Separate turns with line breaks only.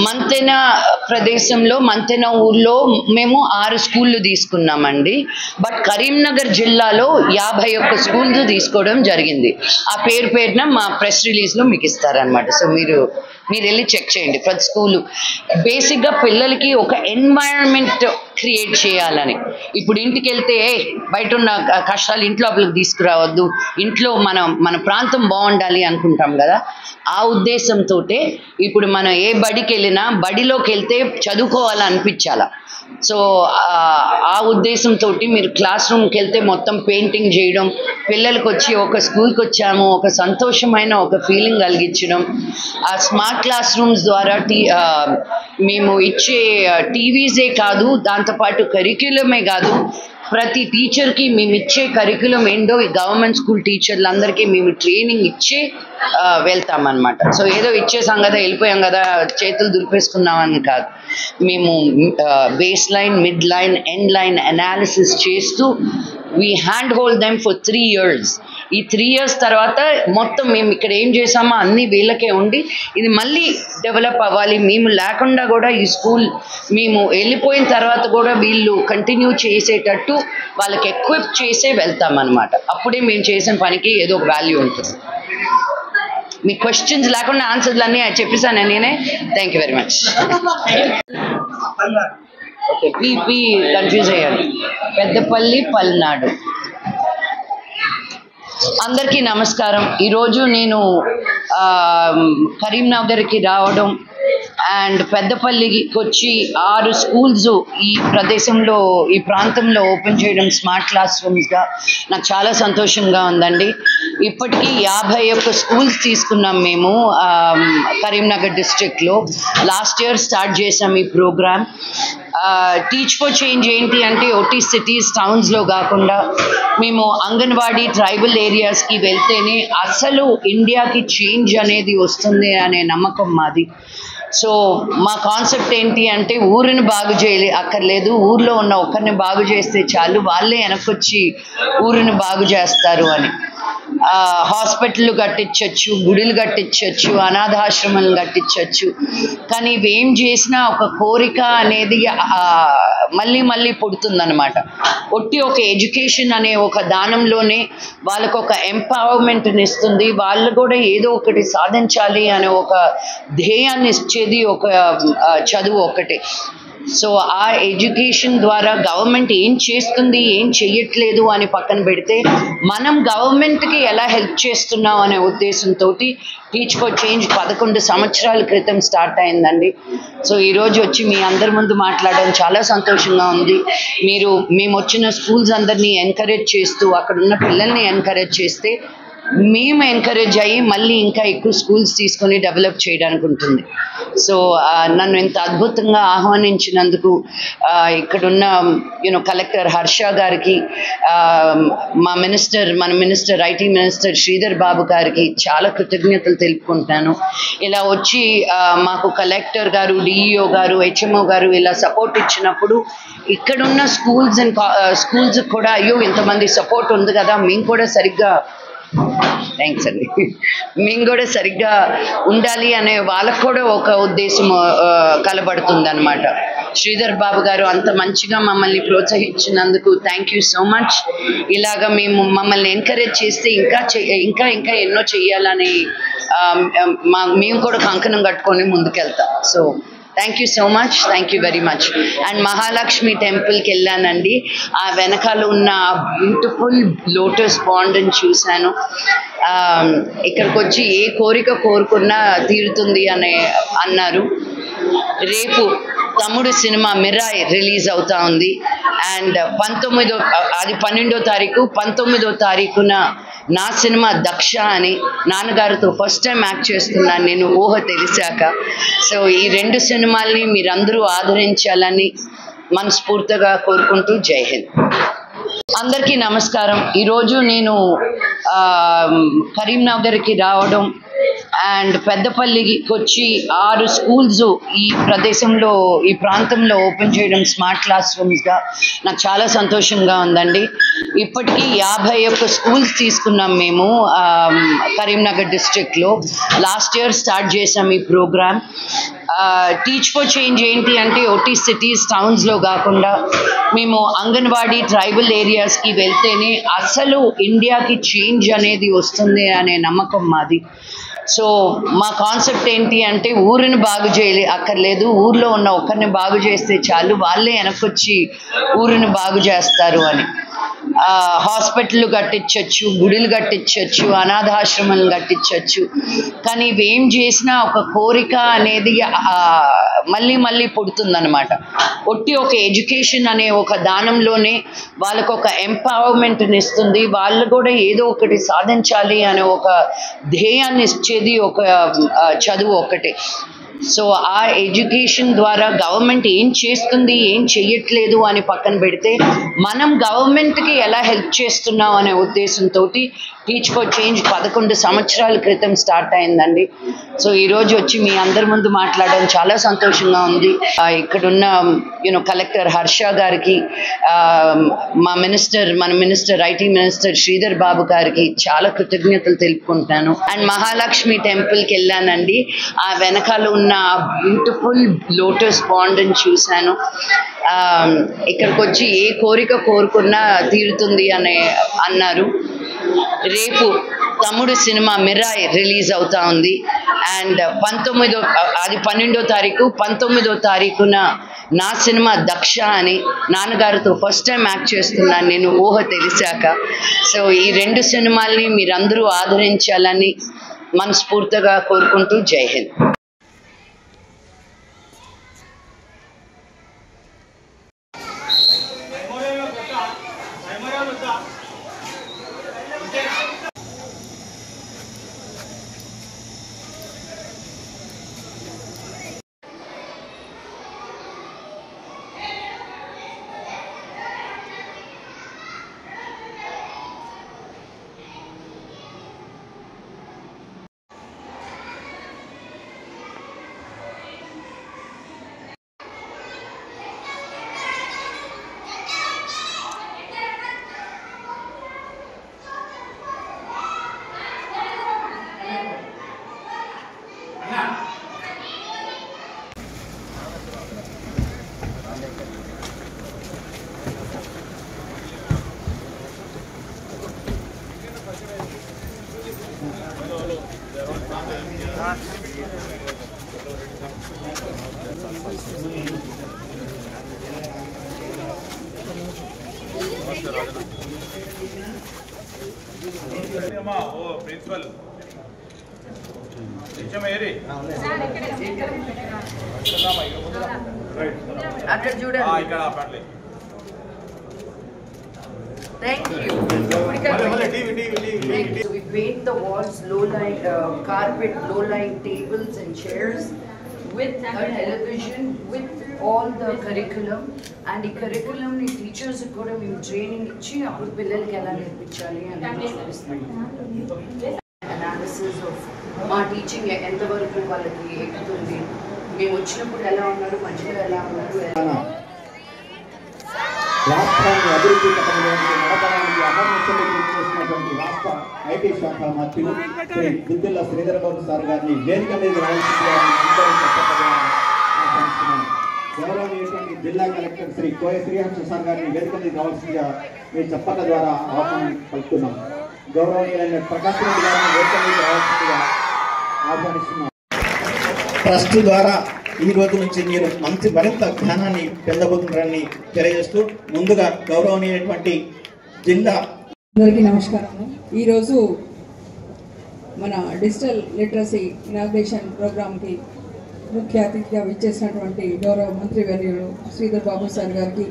మంతెన ప్రదేశంలో మంతెన ఊర్లో మేము 6 స్కూళ్ళు తీసుకున్నామండి. బట్ కరీంనగర్ జిల్లాలో 51 స్కూల్స్ తీసుకోవడం జరిగింది. ఆ పేరున మా ప్రెస్ రిలీజ్లో మీకు ఇస్తారనమాట. సో మీరు వెళ్ళి చెక్ చేయండి. ప్రతి స్కూలు బేసిక్గా పిల్లలకి ఒక ఎన్వైరన్మెంట్ క్రియేట్ చేయాలని. ఇప్పుడు ఇంటికి వెళ్తే బయట ఉన్న కష్టాలు ఇంట్లోపలికి తీసుకురావద్దు, ఇంట్లో మన ప్రాంతం బాగుండాలి అనుకుంటాం కదా. ఆ ఉద్దేశంతో ఇప్పుడు మనం ఏ బడికి వెళ్ళినా బడిలోకి వెళ్తే చదువుకోవాలనిపించాల. సో ఆ ఉద్దేశంతో మీరు క్లాస్ రూమ్కి వెళ్తే మొత్తం పెయింటింగ్ చేయడం, పిల్లలకు వచ్చి ఒక స్కూల్కి వచ్చాము ఒక సంతోషమైన ఒక ఫీలింగ్ కలిగించడం. ఆ స్మార్ట్ క్లాస్ రూమ్స్ ద్వారా మేము ఇచ్చే టీవీసే కాదు, దాంతోపాటు కరిక్యులమే కాదు, ప్రతి టీచర్కి మేము ఇచ్చే కరిక్యులం ఏంటో ఈ గవర్నమెంట్ స్కూల్ టీచర్లందరికీ మేము ట్రైనింగ్ ఇచ్చి వెళ్తామన్నమాట. సో ఏదో ఇచ్చేసాం కదా వెళ్ళిపోయాం కదా చేతులు దులిపేసుకున్నామని కాదు. మేము base line, mid line, end line analysis చేస్తూ we hand hold them for 3 years. ఈ 3 years తర్వాత మొత్తం మేము ఇక్కడ ఏం చేసామో అన్నీ వీళ్ళకే ఉండి ఇది మళ్ళీ డెవలప్ అవ్వాలి. మేము లేకుండా కూడా ఈ స్కూల్ మేము వెళ్ళిపోయిన తర్వాత కూడా వీళ్ళు కంటిన్యూ చేసేటట్టు వాళ్ళకి ఎక్విప్ చేసే వెళ్తామన్నమాట. అప్పుడే మేము చేసిన పనికి ఏదో ఒక వాల్యూ ఉంటుంది. మీ క్వశ్చన్స్ లేకుండా ఆన్సర్లు అన్నీ చెప్పేసాను నేనే. Thank you very much. P confuse అయ్యాడు. పెద్దపల్లి, పల్నాడు. అందరికీ నమస్కారం. ఈరోజు నేను కరీంనగర్కి రావడం అండ్ పెద్దపల్లికి వచ్చి 6 స్కూల్స్ ఈ ప్రదేశంలో ఈ ప్రాంతంలో ఓపెన్ చేయడం స్మార్ట్ క్లాస్ రూమ్స్గా నాకు చాలా సంతోషంగా ఉందండి. ఇప్పటికీ 51 స్కూల్స్ తీసుకున్నాం మేము కరీంనగర్ డిస్ట్రిక్ట్లో. లాస్ట్ ఇయర్ స్టార్ట్ చేసాం ఈ ప్రోగ్రామ్. టీచ్ ఫర్ చేంజ్ ఏంటి అంటే ఒట్టి సిటీస్ టౌన్స్లో కాకుండా మేము అంగన్వాడీ ట్రైబల్ ఏరియాస్కి వెళ్తేనే అసలు ఇండియాకి చేంజ్ అనేది వస్తుంది అనే నమ్మకం మాది. సో మా కాన్సెప్ట్ ఏంటి అంటే ఊరిని బాగు అక్కర్లేదు, ఊర్లో ఉన్న ఒక్కరిని బాగు చేస్తే చాలు, వాళ్ళే వెనకొచ్చి ఊరిని బాగు చేస్తారు అని. హాస్పిటల్ కట్టించవచ్చు, గుడులు కట్టించవచ్చు, అనాథాశ్రమాలు కట్టించవచ్చు. కానీ ఇవేం చేసినా ఒక కోరిక అనేది మళ్ళీ మళ్ళీ పుడుతుందన్నమాట. ఒట్టి ఒక ఎడ్యుకేషన్ అనే ఒక దానంలోనే వాళ్ళకు ఒక ఎంపవర్మెంట్ని ఇస్తుంది. వాళ్ళు కూడా ఏదో ఒకటి సాధించాలి అనే ఒక ధ్యేయాన్ని ఇచ్చేది ఒక చదువు ఒకటే. సో ఆ ఎడ్యుకేషన్ ద్వారా గవర్నమెంట్ ఏం చేస్తుంది ఏం చెయ్యట్లేదు అని పక్కన పెడితే మనం గవర్నమెంట్కి ఎలా హెల్ప్ చేస్తున్నాం అనే ఉద్దేశంతో టీచ్ ఫర్ చేంజ్ 11 సంవత్సరాల క్రితం స్టార్ట్ అయిందండి. సో ఈరోజు వచ్చి మీ అందరి ముందు మాట్లాడడం చాలా సంతోషంగా ఉంది. మేము వచ్చిన స్కూల్స్ అందరినీ ఎంకరేజ్ చేస్తూ అక్కడున్న పిల్లల్ని ఎంకరేజ్ చేస్తే మేము ఎంకరేజ్ అయ్యి మళ్ళీ ఇంకా ఎక్కువ స్కూల్స్ తీసుకొని డెవలప్ చేయడానికి ఉంటుంది. సో నన్ను ఇంత అద్భుతంగా ఆహ్వానించినందుకు ఇక్కడున్న కలెక్టర్ హర్ష గారికి, మన minister IT minister Sridhar Babu గారికి చాలా కృతజ్ఞతలు తెలుపుకుంటున్నాను. ఇలా వచ్చి మాకు కలెక్టర్ గారు, డిఈఓ గారు, హెచ్ఎంఓ గారు ఇలా సపోర్ట్ ఇచ్చినప్పుడు ఇక్కడున్న స్కూల్స్ కూడా అయ్యో ఇంతమంది సపోర్ట్ ఉంది కదా మేము కూడా సరిగ్గా థ్యాంక్స్ అండి మేము కూడా సరిగ్గా ఉండాలి అనే వాళ్ళకు కూడా ఒక ఉద్దేశం కలబడుతుంది అనమాట. శ్రీధర్ బాబు గారు అంత మంచిగా మమ్మల్ని ప్రోత్సహించినందుకు థ్యాంక్ యూ సో మచ్. ఇలాగా మమ్మల్ని ఎంకరేజ్ చేస్తే ఇంకా ఎన్నో చెయ్యాలని మేము కూడా కంకణం కట్టుకొని ముందుకెళ్తాం. So thank you so much, thank you very much. And Mahalakshmi టెంపుల్కి వెళ్ళానండి. ఆ వెనకాల ఉన్న బ్యూటిఫుల్ లోటస్ పాండ్ని చూశాను. ఇక్కడికి వచ్చి ఏ కోరిక కోరుకున్నా తీరుతుంది అన్నారు. రేపు తమ్ముడు సినిమా మిరాయ్ రిలీజ్ అవుతా ఉంది. అండ్ 12వ తారీఖు 19వ తారీఖున నా సినిమా దక్ష అని నాన్నగారితో ఫస్ట్ టైం యాక్ట్ చేస్తున్నాను నేను ఊహ తెలిసాక. సో ఈ 2 సినిమాల్ని మీరందరూ ఆదరించాలని మనస్ఫూర్తిగా కోరుకుంటూ జై హింద్. అందరికీ నమస్కారం. ఈరోజు నేను కరీంనగర్కి రావడం అండ్ పెద్దపల్లికి వచ్చి 6 స్కూల్స్ ఈ ప్రదేశంలో ఈ ప్రాంతంలో ఓపెన్ చేయడం స్మార్ట్ క్లాస్ రూమ్స్గా నాకు చాలా సంతోషంగా ఉందండి. ఇప్పటికీ 51 స్కూల్స్ తీసుకున్నాం మేము కరీంనగర్ డిస్ట్రిక్ట్లో. లాస్ట్ ఇయర్ స్టార్ట్ చేసాం ఈ ప్రోగ్రామ్. టీచ్ ఫర్ చేంజ్ ఏంటి అంటే ఒట్టి సిటీస్ టౌన్స్లో కాకుండా మేము అంగన్వాడీ ట్రైబల్ ఏరియాస్కి వెళ్తేనే అసలు ఇండియాకి చేంజ్ అనేది వస్తుంది అనే నమ్మకం మాది. సో మా కాన్సెప్ట్ ఏంటి అంటే ఊరిని బాగు అక్కర్లేదు, ఊర్లో ఉన్న ఒకరిని బాగు చేస్తే చాలు, వాళ్ళే వెనకొచ్చి ఊరిని బాగు చేస్తారు అని. హాస్పిటల్ కట్టించవచ్చు, గుడులు కట్టించవచ్చు, అనాథాశ్రమాలు కట్టించవచ్చు. కానీ ఇవేం చేసినా ఒక కోరిక అనేది మళ్ళీ మళ్ళీ పుడుతుందన్నమాట. ఒట్టి ఒక ఎడ్యుకేషన్ అనే ఒక దానంలోనే వాళ్ళకు ఒక ఎంపవర్మెంట్ని ఇస్తుంది. వాళ్ళు కూడా ఏదో ఒకటి సాధించాలి అనే ఒక ధ్యేయాన్ని ఇచ్చేది ఒక చదువు ఒక్కటే. సో ఆ ఎడ్యుకేషన్ ద్వారా గవర్నమెంట్ ఏం చేస్తుంది, ఏం చెయ్యట్లేదు అని పక్కన పెడితే మనం గవర్నమెంట్కి ఎలా హెల్ప్ చేస్తున్నాం అనే ఉద్దేశంతో టీచ్ ఫర్ చేంజ్ 11 సంవత్సరాల క్రితం స్టార్ట్ అయిందండి. సో ఈరోజు వచ్చి మీ అందరి ముందు మాట్లాడడం చాలా సంతోషంగా ఉంది. ఇక్కడున్న కలెక్టర్ హర్ష గారికి, మన minister IT minister Sridhar Babu గారికి చాలా కృతజ్ఞతలు తెలుపుకుంటున్నాను. అండ్ మహాలక్ష్మి టెంపుల్కి వెళ్ళానండి. ఆ వెనకాల ఉన్న బ్యూటిఫుల్ లోటస్ పాండ్ అని చూశాను. ఇక్కడికి వచ్చి ఏ కోరిక కోరుకున్నా తీరుతుంది అన్నారు. రేపు తమ్ముడు సినిమా మిరాయ్ రిలీజ్ అవుతా ఉంది. అండ్ 12వ తారీఖు 19వ తారీఖున నా సినిమా దక్ష అని నాన్నగారితో ఫస్ట్ టైం యాక్ట్ చేస్తున్నాను నేను ఊహ తెలిసాక. సో ఈ 2 సినిమాల్ని మీరందరూ ఆదరించాలని మనస్ఫూర్తిగా కోరుకుంటూ జై హింద్.
ప్రిన్సిపల్
అక్కడ చూడండి. Thank you. So we paint the walls, low-lying carpet, low-lying tables and chairs with a television, with all the curriculum. And the curriculum ni teachers kuda మేము training ఇచ్చి అప్పుడు పిల్లలకి ఎలా నేర్పించాలి అని చూపిస్తాం. Analysis of మా టీచింగ్ ఎంతవరకు వాళ్ళకి ఎక్కుతుంది, మేము వచ్చినప్పుడు ఎలా ఉన్నారు, మంచిగా ఎలా ఉన్నారు.
రాష్ట్రాన్ని అభివృద్ధి పథకంలోకి నడపడానికి అహర్నిశలు కృషి చేసినటువంటి రాష్ట్ర ఐటీ శాఖ మంత్రులు శ్రీ దుద్దిల్ల శ్రీధర్ బాబు సార్ గారిని వేదిక మీద గౌరవనీయులైనటువంటి జిల్లా కలెక్టర్ శ్రీ కోయ శ్రీహర్ష సార్ గారిని వేదిక మీద రావాల్సిందిగా మీ చప్పట్ల ద్వారా ఆహ్వానం పలుకుతున్నాం. గౌరవనీయులైన ప్రకాశ్ రెడ్డి గారిని వేదిక మీద రావాల్సిందిగా ఆహ్వానిస్తున్నాం. ట్రస్ట్ ద్వారా ఈ రోజు నుంచి మీరు మరింత జ్ఞానాన్ని పొందబోతున్నారని తెలియజేస్తూ ముందుగా గౌరవనీయటువంటి జిల్లా
అందరికీ నమస్కారం. ఈరోజు మన డిజిటల్ లిటరసీ ఇనాగ్రేషన్ ప్రోగ్రామ్కి ముఖ్య అతిథిగా విచ్చేసినటువంటి గౌరవ మంత్రివర్యులు శ్రీధర్ బాబు సార్ గారికి